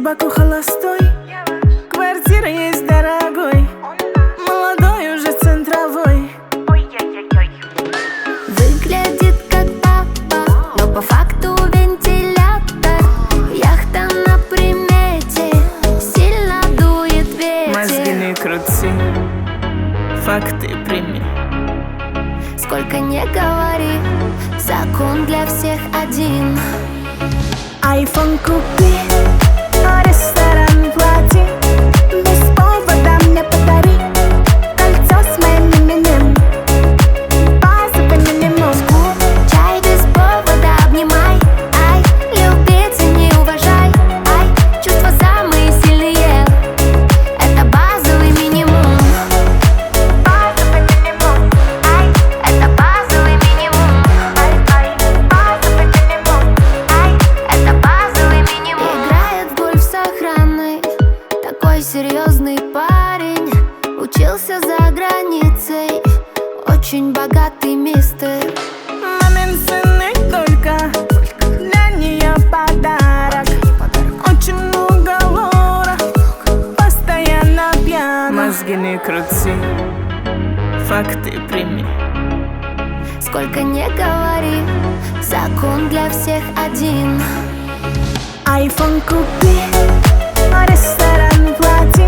Баку холостой, квартира есть дорогой, молодой уже центровой. Выглядит как папа, но по факту вентилятор. Яхта на примете, сильно дует ветер. Мозги не крути, факты прими. Сколько не говори, закон для всех один. Айфон купи, ресторан плати, без повода мне подари кольцо с моим именем, базовый минимум. Чай без повода обнимай, ай, любить и не уважай, ай, чувства самые сильные, это базовый минимум. Базовый минимум, Ай, это базовый минимум. Ай, ай, базовый минимум. ай, это базовый минимум. Играет в гольф с охраной, такой серьезный парень. Учился за границей, очень богатый мистер. Мамин сын и только для нее подарок. Очень много лора, постоянно пьян. Мозги не крути, факты прими. Сколько не говори, закон для всех один. Айфон купи, ресторан плати,